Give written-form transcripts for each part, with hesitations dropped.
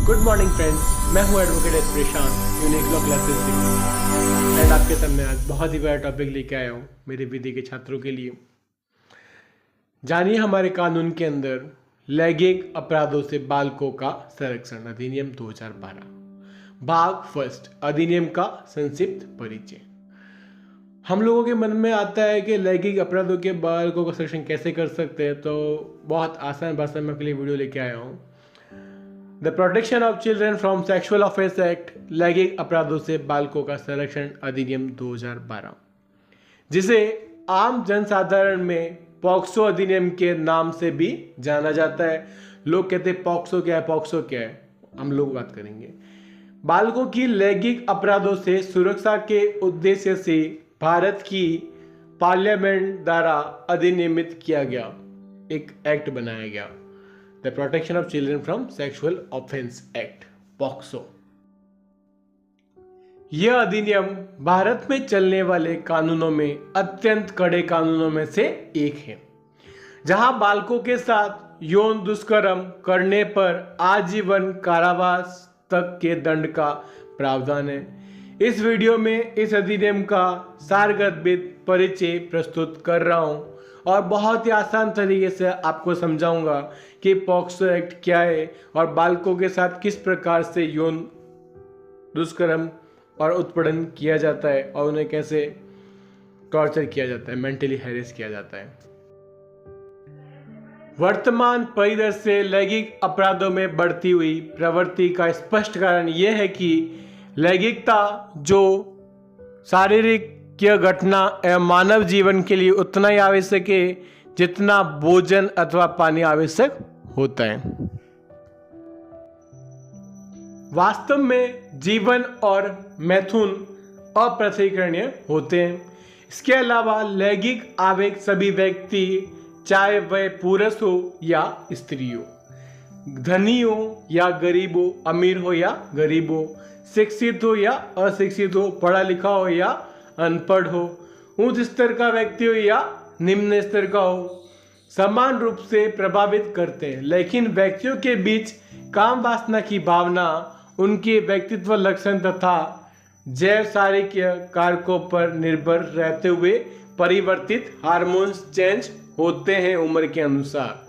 Good morning friends, मैं हूं advocate S प्रशांत, unique law classes से। एंड आपके सामने आज बहुत ही बड़ा टॉपिक लेके आया हूं मेरे विधि के छात्रों के लिए। जानिए हमारे कानून के अंदर लैंगिक अपराधों से बालकों का संरक्षण अधिनियम 2012 भाग फर्स्ट अधिनियम का संक्षिप्त परिचय। हम लोगों के मन में आता है कि लैंगिक अपराधों के बालकों का संरक्षण कैसे कर सकते हैं, तो बहुत आसान भाषा में आपके लिए वीडियो लेके आया हूँ। The protection of children from sexual offence act, लैंगिक अपराधों से बालकों का संरक्षण अधिनियम 2012, जिसे आम जनसाधारण में पॉक्सो अधिनियम के नाम से भी जाना जाता है। लोग कहते हैं पॉक्सो क्या है, पॉक्सो क्या है, हम लोग बात करेंगे। बालकों की लैंगिक अपराधों से सुरक्षा के उद्देश्य से भारत की पार्लियामेंट द्वारा अधिनियमित किया गया एक एक्ट बनाया गया, the protection of children from sexual offence act, POCSO. यह अधिनियम भारत में चलने वाले कानूनों में अत्यंत कड़े कानूनों में से एक है, जहां बालकों के साथ यौन दुष्कर्म करने पर आजीवन कारावास तक के दंड का प्रावधान है। इस वीडियो में इस अधिनियम का सारगर्भित परिचय प्रस्तुत कर रहा हूं और बहुत ही आसान तरीके से आपको समझाऊंगा कि पॉक्सो एक्ट क्या है और बालकों के साथ किस प्रकार से यौन दुष्कर्म और उत्पीड़न किया जाता है और उन्हें कैसे टॉर्चर किया जाता है, मेंटली हैरेस किया जाता है। वर्तमान परिदृश्य से लैंगिक अपराधों में बढ़ती हुई प्रवृत्ति का स्पष्ट कारण यह है कि लैंगिकता जो शारीरिक घटना एवं मानव जीवन के लिए उतना ही आवश्यक है जितना भोजन अथवा पानी आवश्यक होता है। वास्तव में जीवन और मैथुन अप्रतिकरणीय होते हैं। इसके अलावा लैंगिक आवेग सभी व्यक्ति, चाहे वह पुरुष हो या स्त्री हो, धनी हो या गरीब हो, अमीर हो या गरीब हो, शिक्षित हो या अशिक्षित हो, पढ़ा लिखा हो या अनपढ़ हो, उच्च स्तर का व्यक्ति हो या निम्न स्तर का हो, समान रूप से प्रभावित करते हैं। लेकिन व्यक्तियों के बीच काम वासना की भावना उनके व्यक्तित्व लक्षण तथा जैव शारीरिक कारकों पर निर्भर रहते हुए परिवर्तित हार्मोन्स चेंज होते हैं उम्र के अनुसार।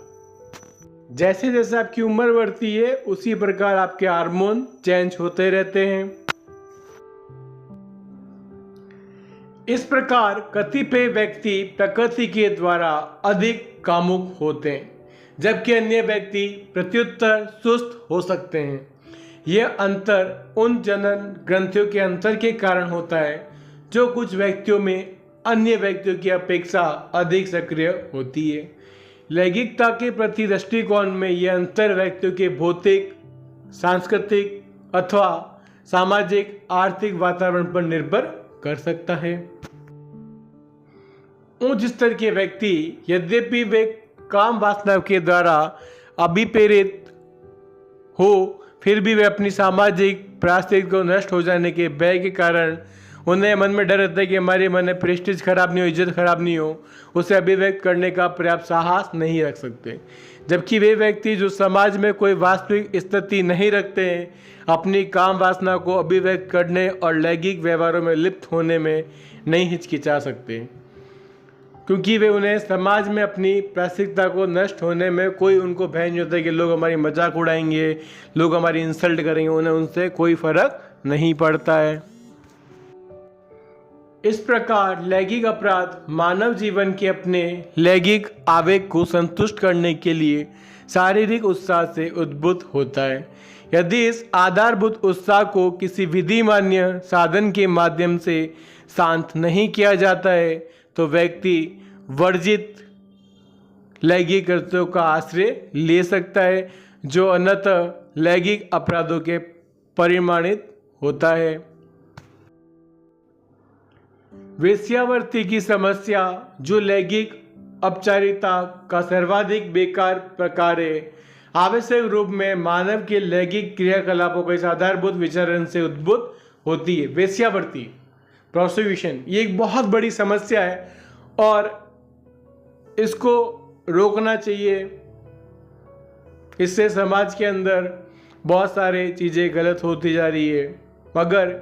जैसे जैसे आपकी उम्र बढ़ती है उसी प्रकार आपके हार्मोन चेंज होते रहते हैं। इस प्रकार कतिपय व्यक्ति प्रकृति के द्वारा अधिक कामुक होते हैं, जबकि अन्य व्यक्ति प्रत्युत्तर सुस्त हो सकते हैं। यह अंतर उन जनन ग्रंथियों के अंतर के कारण होता है जो कुछ व्यक्तियों में अन्य व्यक्तियों की अपेक्षा अधिक सक्रिय होती है। लैंगिकता के प्रति दृष्टिकोण में यह अंतर व्यक्तियों के भौतिक, सांस्कृतिक अथवा सामाजिक आर्थिक वातावरण पर निर्भर कर सकता है। उच्च स्तर के व्यक्ति यद्यपि वे काम वासना के द्वारा अभिप्रेरित हो, फिर भी वे अपनी सामाजिक प्रास्तिक को नष्ट हो जाने के भय के कारण उन्हें मन में डर रहता है कि हमारे मन में प्रेस्टीज खराब नहीं हो, इज्जत खराब नहीं हो, उसे अभिव्यक्त करने का पर्याप्त साहस नहीं रख सकते। जबकि वे व्यक्ति जो समाज में कोई वास्तविक स्थिति नहीं रखते हैं, अपनी काम वासना को अभिव्यक्त करने और लैंगिक व्यवहारों में लिप्त होने में नहीं हिचकिचा सकते, क्योंकि वे उन्हें समाज में अपनी प्रासंगिकता को नष्ट होने में कोई उनको भय नहीं होता कि लोग हमारी मजाक उड़ाएंगे, लोग हमारी इंसल्ट करेंगे, उन्हें उनसे कोई फर्क नहीं पड़ता है। इस प्रकार लैंगिक अपराध मानव जीवन के अपने लैंगिक आवेग को संतुष्ट करने के लिए शारीरिक उत्साह से उद्भूत होता है। यदि इस आधारभूत उत्साह को किसी विधि मान्य साधन के माध्यम से शांत नहीं किया जाता है तो व्यक्ति वर्जित लैंगिक कृत्यों का आश्रय ले सकता है, जो अनंत लैंगिक अपराधों के परिमाणित होता है। वेश्यावृत्ति की समस्या, जो लैंगिक औपचारिकता का सर्वाधिक बेकार प्रकार है, आवश्यक रूप में मानव के लैंगिक क्रियाकलापों के इस आधारभूत विचरण से उद्भूत होती है। वेश्यावृत्ति, प्रोस्टिट्यूशन, ये एक बहुत बड़ी समस्या है और इसको रोकना चाहिए। इससे समाज के अंदर बहुत सारी चीज़ें गलत होती जा रही है, मगर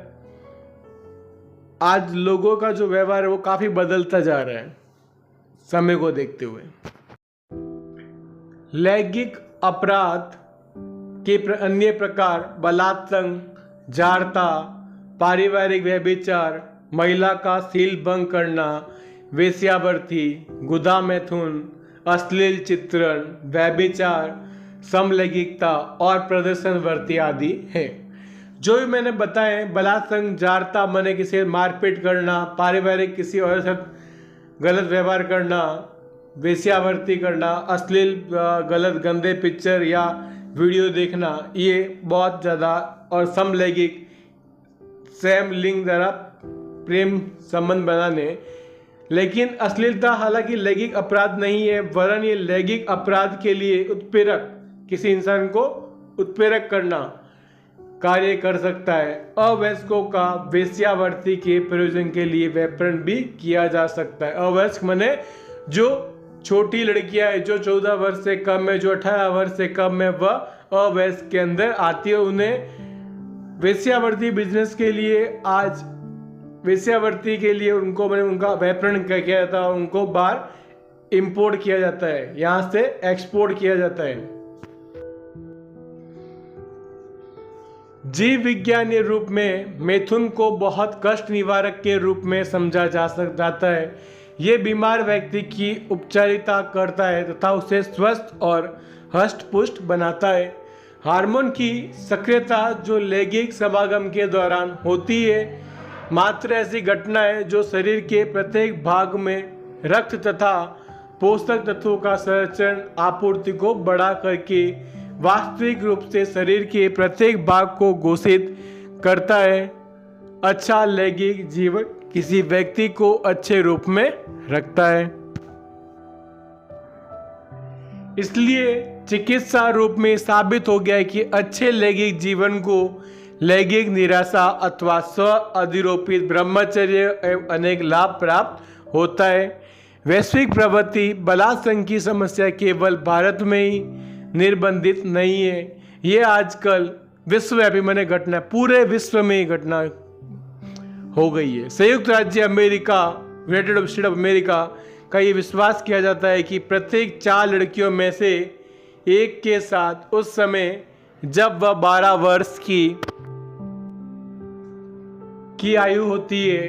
आज लोगों का जो व्यवहार है वो काफ़ी बदलता जा रहा है समय को देखते हुए। लैंगिक अपराध के अन्य प्रकार बलात्संग, जारता, पारिवारिक व्यभिचार, महिला का सील भंग करना, वेश्यावृत्ति, गुदा मैथुन, अश्लील चित्रण, व्यभिचार, समलैंगिकता और प्रदर्शनवर्ती आदि है। जो भी मैंने बताए, बलात्संग, जारता माने किसी से मारपीट करना, पारिवारिक किसी और से गलत व्यवहार करना, वेश्यावृत्ति करना, अश्लील गलत गंदे पिक्चर या वीडियो देखना, ये बहुत ज़्यादा, और समलैंगिक, सेम लिंग द्वारा प्रेम संबंध बनाने। लेकिन अश्लीलता हालांकि लैंगिक अपराध नहीं है, वरन ये लैंगिक अपराध के लिए उत्प्रेरक, किसी इंसान को उत्प्रेरक करना कार्य कर सकता है। अवयस्कों का वेश्यावृत्ति के प्रयोजन के लिए व्यापरण भी किया जा सकता है। अवयस्क माने जो छोटी लड़कियां है, जो 14 वर्ष से कम है, जो 18 वर्ष से कम है, वह अवयस्क के अंदर आती है। उन्हें वेश्यावृत्ति बिजनेस के लिए, आज वेश्यावृत्ति के लिए उनको मैंने उनका व्यापरण किया जाता है, उनको बाहर इंपोर्ट किया जाता है, यहाँ से एक्सपोर्ट किया जाता है। जीव विज्ञानीय रूप में मैथुन को बहुत कष्ट निवारक के रूप में समझा जाता है। ये बीमार व्यक्ति की उपचारिता करता है तथा उसे स्वस्थ और हष्ट-पुष्ट बनाता है। हार्मोन की सक्रियता जो लैंगिक समागम के दौरान होती है, मात्र ऐसी घटना है जो शरीर के प्रत्येक भाग में रक्त तथा पोषक तत्वों का संचरण आपूर्ति को बढ़ा करके वास्तविक रूप से शरीर के प्रत्येक भाग को घोषित करता है। अच्छा लैंगिक जीवन किसी व्यक्ति को अच्छे रूप में रखता है। इसलिए चिकित्सा रूप में साबित हो गया है कि अच्छे लैंगिक जीवन को लैंगिक निराशा अथवा स्व अधिरोपित ब्रह्मचर्य एवं अनेक लाभ प्राप्त होता है। वैश्विक प्रवृत्ति बलात्संग की समस्या केवल भारत में ही निर्बंधित नहीं है, ये आजकल विश्वव्यापी माने घटना, पूरे विश्व में ही घटना हो गई है। संयुक्त राज्य America, United state of America का ये विश्वास किया जाता है कि प्रत्येक 4 लड़कियों में से एक के साथ उस समय जब वह 12 वर्ष की आयु होती है,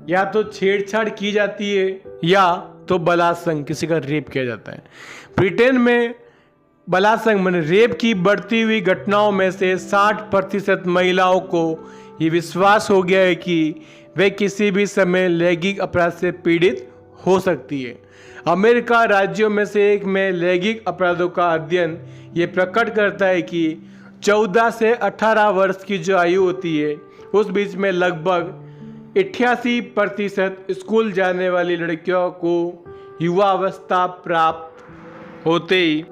या तो छेड़छाड़ की जाती है या तो बलात्संग, किसी का रेप किया जाता है। ब्रिटेन में बलात्संग माने रेप की बढ़ती हुई घटनाओं में से 60% महिलाओं को ये विश्वास हो गया है कि वे किसी भी समय लैंगिक अपराध से पीड़ित हो सकती है। अमेरिका राज्यों में से एक में लैंगिक अपराधों का अध्ययन ये प्रकट करता है कि 14 से 18 वर्ष की जो आयु होती है, उस बीच में लगभग 88% स्कूल जाने वाली लड़कियों को युवावस्था प्राप्त होते ही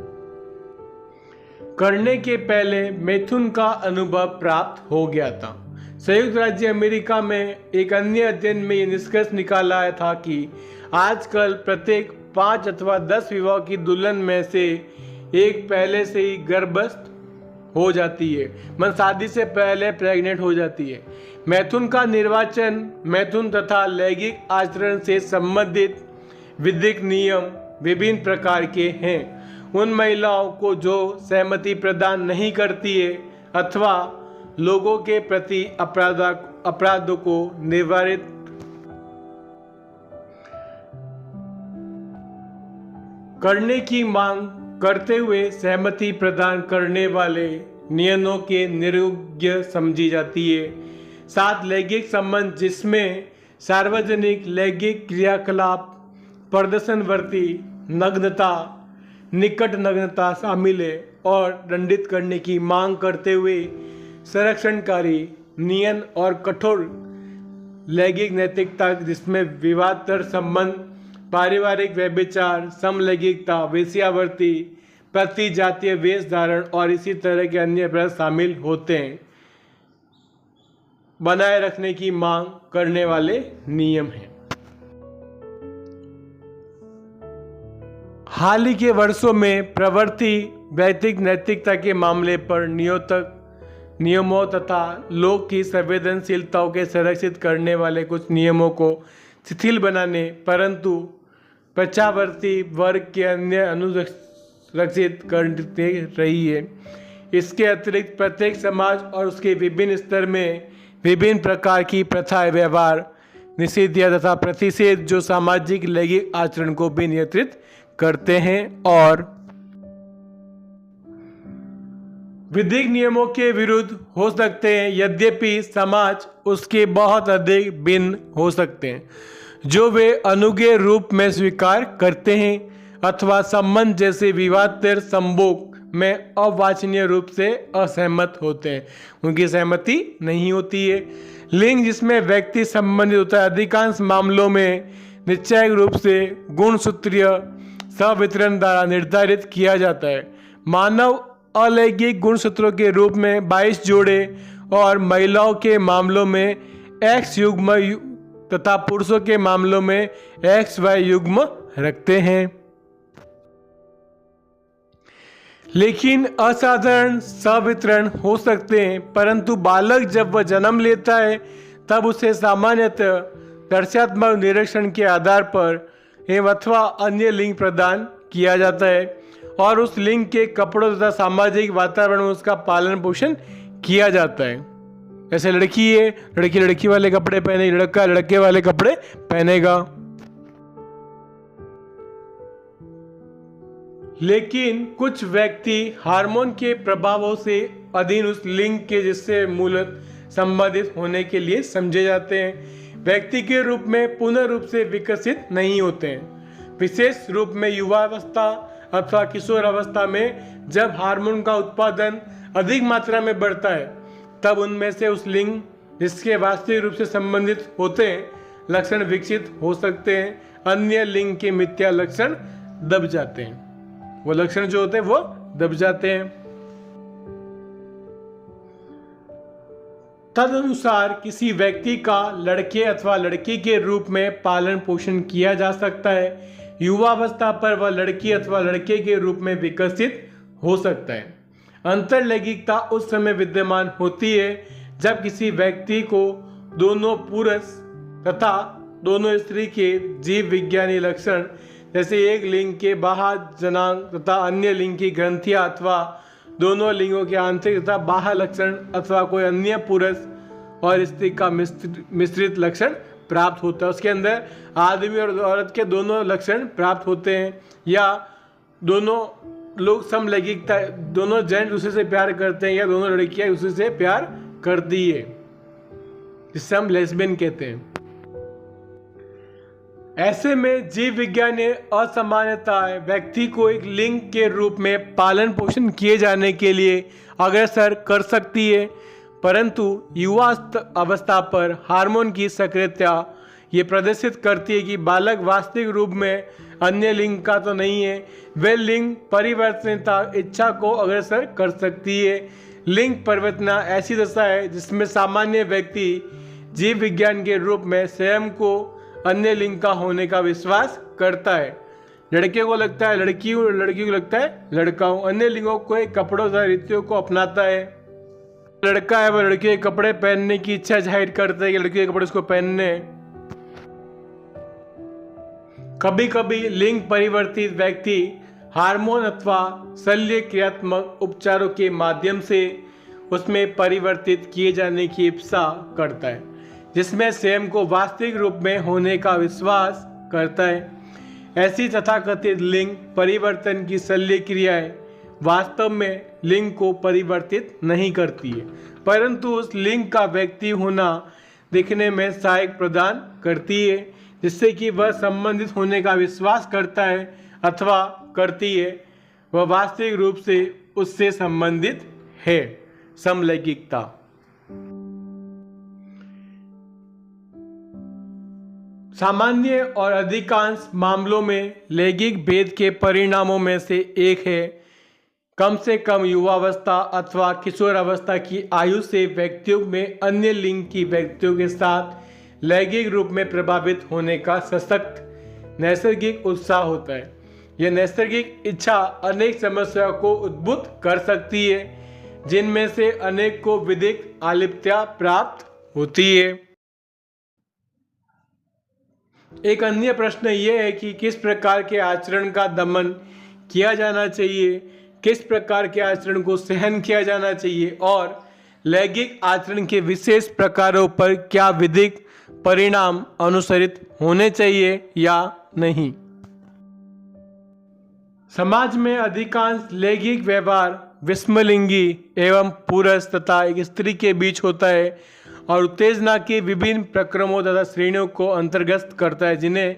करने के पहले मैथुन का अनुभव प्राप्त हो गया था। संयुक्त राज्य अमेरिका में एक अन्य अध्ययन में ये निष्कर्ष निकाला था कि आजकल प्रत्येक 5 अथवा 10 विवाह की दुल्हन में से एक पहले से ही गर्भस्थ हो जाती है, मन शादी से पहले प्रेग्नेंट हो जाती है। मैथुन का निर्वाचन मैथुन तथा लैंगिक आचरण से संबंधित विधिक नियम विभिन्न प्रकार के हैं। उन महिलाओं को जो सहमति प्रदान नहीं करती है अथवा लोगों के प्रति अपराधों को निवारित करने की मांग करते हुए सहमति प्रदान करने वाले नियमों के निरुग्य समझी जाती है। 7 लैंगिक संबंध जिसमें सार्वजनिक लैंगिक क्रियाकलाप, प्रदर्शनवर्ती नग्नता, निकट नग्नता शामिल है और दंडित करने की मांग करते हुए संरक्षणकारी नियम और कठोर लैंगिक नैतिकता जिसमें विवादास्पद संबंध, पारिवारिक व्यभिचार, समलैंगिकता, वेश्यावृत्ति, प्रति जातीय वेश धारण और इसी तरह के अन्य अपराध शामिल होते हैं, बनाए रखने की मांग करने वाले नियम हैं। हाल ही के वर्षों में प्रवृत्ति वैयक्तिक नैतिकता के मामले पर नियोजक नियमों तथा लोग की संवेदनशीलताओं के संरक्षित करने वाले कुछ नियमों को शिथिल बनाने, परंतु पश्चावर्ती वर्ग के अन्य अनुरक्षित करते रही है। इसके अतिरिक्त प्रत्येक समाज और उसके विभिन्न स्तर में विभिन्न प्रकार की प्रथाएं, व्यवहार, निषेधिया तथा प्रतिषेध जो सामाजिक लैंगिक आचरण को भी नियंत्रित करते हैं और विधिक नियमों के विरुद्ध हो सकते हैं, यद्यपि समाज उसके बहुत अधिक भिन्न हो सकते हैं, जो वे अनुज्ञेय रूप में स्वीकार करते हैं अथवा संबंध जैसे विवादेतर संभोग में अवांछनीय रूप से असहमत होते हैं, उनकी सहमति नहीं होती है। लिंग जिसमें व्यक्ति संबंधित होता है अधिकांश मामलों में निश्चय रूप से गुणसूत्रीय सवितरण द्वारा निर्धारित किया जाता है। मानव अलैंगिक गुणसूत्रों के रूप में 22 जोड़े और महिलाओं के मामलों में X युग्म तथा पुरुषों के मामलों में XY युग्म रखते हैं। लेकिन असाधारण सवितरण हो सकते हैं, परंतु बालक जब वह जन्म लेता है तब उसे सामान्यतः दर्शात्मक निरीक्षण के आधार पर एवं अथवा अन्य लिंग प्रदान किया जाता है और उस लिंग के कपड़ों तथा सामाजिक वातावरण में उसका पालन पोषण किया जाता है। जैसे लड़की है, लड़की लड़की वाले कपड़े पहने, लड़का लड़के वाले कपड़े पहनेगा। लेकिन कुछ व्यक्ति हार्मोन के प्रभावों से अधीन उस लिंग के जिससे मूलत संबंधित होने के लिए समझे जाते हैं, व्यक्ति के रूप में पूर्ण रूप से विकसित नहीं होते हैं। विशेष रूप में युवावस्था अथवा किशोर अवस्था में जब हार्मोन का उत्पादन अधिक मात्रा में बढ़ता है, तब उनमें से उस लिंग जिसके वास्तविक रूप से संबंधित होते हैं लक्षण विकसित हो सकते हैं। अन्य लिंग के मिथ्या लक्षण दब जाते हैं, वो लक्षण जो होते हैं वो दब जाते हैं। तदनुसार किसी व्यक्ति का लड़के अथवा लड़की के रूप में पालन पोषण किया जा सकता है। युवावस्था पर वह लड़की अथवा लड़के के रूप में विकसित हो सकता है। अंतरलैंगिकता उस समय विद्यमान होती है जब किसी व्यक्ति को दोनों पुरुष तथा दोनों स्त्री के जीव विज्ञानी लक्षण जैसे एक लिंग के बाह्य जनांग तथा अन्य लिंग की ग्रंथियां अथवा दोनों लिंगों के आंतरिक तथा बाह्य लक्षण अथवा कोई अन्य पुरुष और स्त्री का मिश्रित लक्षण प्राप्त होता है। उसके अंदर आदमी और औरत के दोनों लक्षण प्राप्त होते हैं, या दोनों लोग समलैंगिकता, दोनों जेंट दूसरे से प्यार करते हैं, या दोनों लड़कियां दूसरे से प्यार करती है, जिससे हम लेस्बियन कहते हैं। ऐसे में जीव विज्ञान असामान्यता व्यक्ति को एक लिंग के रूप में पालन पोषण किए जाने के लिए अग्रसर कर सकती है, परंतु युवा अवस्था पर हार्मोन की सक्रियता ये प्रदर्शित करती है कि बालक वास्तविक रूप में अन्य लिंग का तो नहीं है, वे लिंग परिवर्तनता इच्छा को अग्रसर कर सकती है। लिंग परिवर्तना ऐसी दशा है जिसमें सामान्य व्यक्ति जीव विज्ञान के रूप में स्वयं को अन्य लिंग का होने का विश्वास करता है। लड़के को लगता है लड़की हूँ, लड़की को लगता है लड़का हूँ। अन्य लिंगों को कपड़ों तथा रीतियों को अपनाता है। लड़का है वह लड़के के कपड़े पहनने की इच्छा जाहिर करता है कि लड़के के कपड़े उसको पहनने। कभी कभी लिंग परिवर्तित व्यक्ति हार्मोन अथवा शल्य क्रियात्मक उपचारों के माध्यम से उसमें परिवर्तित किए जाने की इच्छा करता है, जिसमें स्वयं को वास्तविक रूप में होने का विश्वास करता है। ऐसी तथाकथित लिंग परिवर्तन की शल्य क्रियाएं वास्तव में लिंग को परिवर्तित नहीं करती है, परंतु उस लिंग का व्यक्ति होना दिखने में सहायक प्रदान करती है, जिससे कि वह संबंधित होने का विश्वास करता है अथवा करती है, वह वास्तविक रूप से उससे संबंधित है। समलैंगिकता सामान्य और अधिकांश मामलों में लैंगिक भेद के परिणामों में से एक है। कम से कम युवावस्था अथवा किशोर अवस्था की आयु से व्यक्तियों में अन्य लिंग की व्यक्तियों के साथ लैंगिक रूप में प्रभावित होने का सशक्त नैसर्गिक उत्साह होता है। यह नैसर्गिक इच्छा अनेक समस्याओं को उद्भूत कर सकती है, जिनमें से अनेक को विधिक आलिप्तता प्राप्त होती है। एक अन्य प्रश्न यह है कि किस प्रकार के आचरण का दमन किया जाना चाहिए, किस प्रकार के आचरण को सहन किया जाना चाहिए और लैंगिक आचरण के विशेष प्रकारों पर क्या विधिक परिणाम अनुसरित होने चाहिए या नहीं। समाज में अधिकांश लैंगिक व्यवहार विषमलिंगी एवं पुरुष तथा एक स्त्री के बीच होता है और उत्तेजना के विभिन्न प्रक्रमों तथा श्रेणियों को अंतर्गत करता है, जिन्हें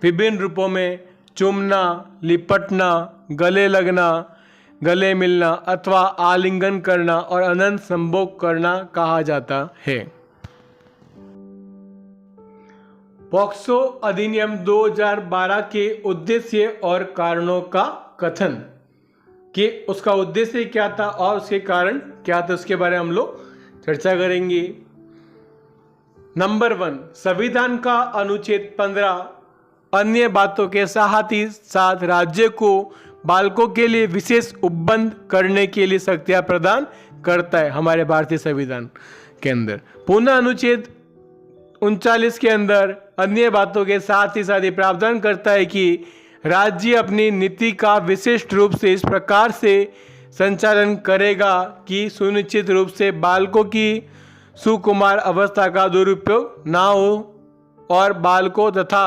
विभिन्न रूपों में चूमना, लिपटना, गले लगना, गले मिलना अथवा आलिंगन करना और अनंत संभोग करना कहा जाता है। पॉक्सो अधिनियम 2012 के उद्देश्य और कारणों का कथन कि उसका उद्देश्य क्या था और उसके कारण क्या था, उसके बारे में हम लोग चर्चा करेंगे। नंबर 1, संविधान का अनुच्छेद 15 अन्य बातों के साथ ही साथ राज्य को बालकों के लिए विशेष उपबंध करने के लिए शक्तियां प्रदान करता है हमारे भारतीय संविधान के अंदर। पुनः अनुच्छेद 39 के अंदर अन्य बातों के साथ ही प्रावधान करता है कि राज्य अपनी नीति का विशिष्ट रूप से इस प्रकार से संचालन करेगा कि सुनिश्चित रूप से बालकों की सुकुमार अवस्था का दुरुपयोग ना हो और बालकों तथा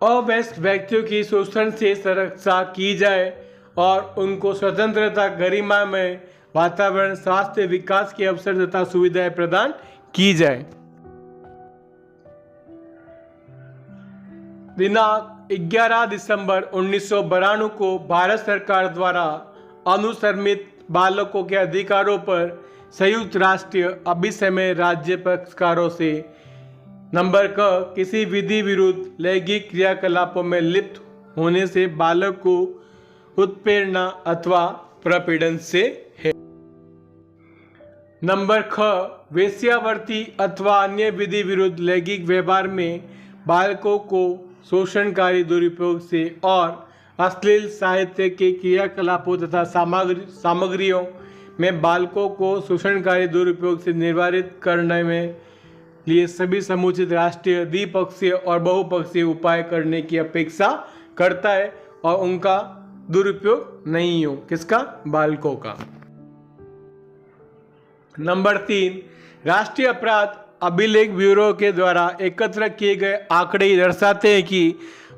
अवयस्क व्यक्तियों की शोषण से सुरक्षा की जाए और उनको स्वतंत्रता, गरिमा में वातावरण, स्वास्थ्य, विकास के अवसर तथा सुविधाएं प्रदान की जाए। दिनांक 11 दिसंबर 1992 को भारत सरकार द्वारा अनुसर्मित बालकों के अधिकारों पर संयुक्त राष्ट्रीय अभिसमय राज्य पक्षकारों से नंबर क किसी विधि विरुद्ध लैंगिक क्रियाकलापों में लिप्त होने से बालक को उत्प्रेरणा अथवा प्रपीड़न से है। नंबर ख वेश्यावृत्ति अथवा अन्य विधि विरुद्ध लैंगिक व्यवहार में बालकों को शोषणकारी दुरुपयोग से और अश्लील साहित्य के क्रियाकलापों तथा सामग्रियों में बालकों को शोषणकारी दुरुपयोग से निवारित करने में लिए सभी समुचित राष्ट्रीय, द्विपक्षीय और बहुपक्षीय उपाय करने की अपेक्षा करता है और उनका दुरुपयोग नहीं हो। किसका? बालकों का। नंबर 3, राष्ट्रीय अपराध अभिलेख ब्यूरो के द्वारा एकत्र किए गए आंकड़े दर्शाते हैं कि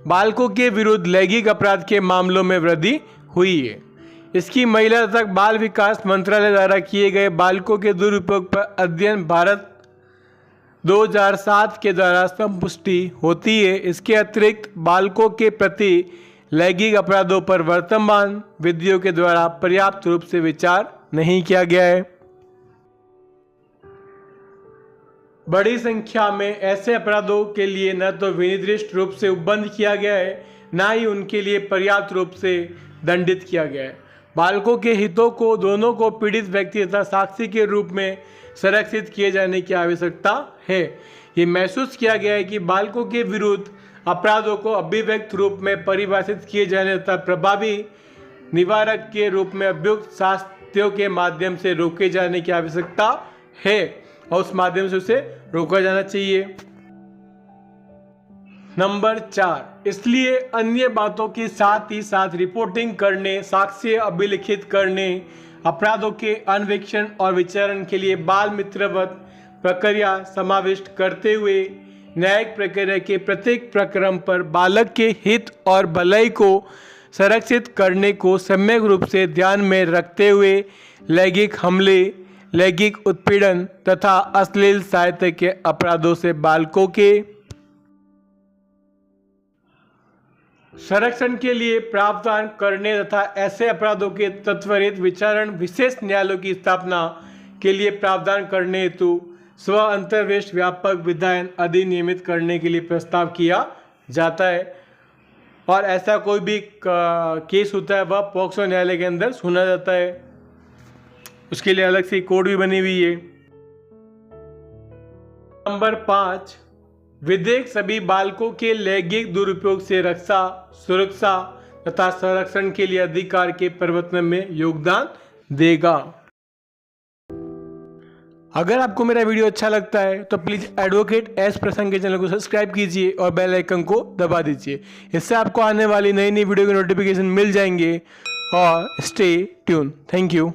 बालकों के विरुद्ध लैंगिक अपराध के मामलों में वृद्धि हुई है। इसकी महिला तथा बाल विकास मंत्रालय द्वारा किए गए बालकों के दुरुपयोग पर अध्ययन भारत 2007 के द्वारा संपुष्टि होती है। इसके अतिरिक्त बालकों के प्रति लैंगिक अपराधों पर वर्तमान विधियों के द्वारा पर्याप्त रूप से विचार नहीं किया गया है। बड़ी संख्या में ऐसे अपराधों के लिए न तो विनिर्दिष्ट रूप से उपबंध किया गया है, न ही उनके लिए पर्याप्त रूप से दंडित किया गया है। बालकों के हितों को दोनों को पीड़ित व्यक्ति तथा साक्षी के रूप में संरक्षित किए जाने की आवश्यकता है। ये महसूस किया गया है कि बालकों के विरुद्ध अपराधों को अभिव्यक्त रूप में परिभाषित किए जाने तथा प्रभावी निवारक के रूप में उपयुक्त शास्त्रों के माध्यम से रोके जाने की आवश्यकता है और उस माध्यम से उसे रोका जाना चाहिए। नंबर 4, इसलिए अन्य बातों के साथ ही साथ रिपोर्टिंग करने, साक्ष्य अभिलिखित करने, अपराधों के अन्वेषण और विचारण के लिए बाल मित्रवत प्रक्रिया समाविष्ट करते हुए न्यायिक प्रक्रिया के प्रत्येक प्रक्रम पर बालक के हित और भलाई को संरक्षित करने को सम्यक रूप से ध्यान में रखते हुए लैंगिक हमले, लैंगिक उत्पीड़न तथा अश्लील साहित्य के अपराधों से बालकों के संरक्षण के लिए प्रावधान करने तथा ऐसे अपराधों के त्वरित विचारण विशेष न्यायालयों की स्थापना के लिए प्रावधान करने हेतु स्व अंतर्वेश व्यापक विधायन अधिनियमित करने के लिए प्रस्ताव किया जाता है। और ऐसा कोई भी केस होता है वह पॉक्सो न्यायालय के अंदर सुना जाता है। उसके लिए अलग से कोड भी बनी हुई है। नंबर 5, विधेयक सभी बालकों के लैंगिक दुरुपयोग से रक्षा, सुरक्षा तथा संरक्षण के लिए अधिकार के प्रवर्तन में योगदान देगा। अगर आपको मेरा वीडियो अच्छा लगता है तो प्लीज़ एडवोकेट एस प्रसंग के चैनल को सब्सक्राइब कीजिए और बेल आइकन को दबा दीजिए। इससे आपको आने वाली नई नई वीडियो के नोटिफिकेशन मिल जाएंगे। और स्टे ट्यून। Thank you.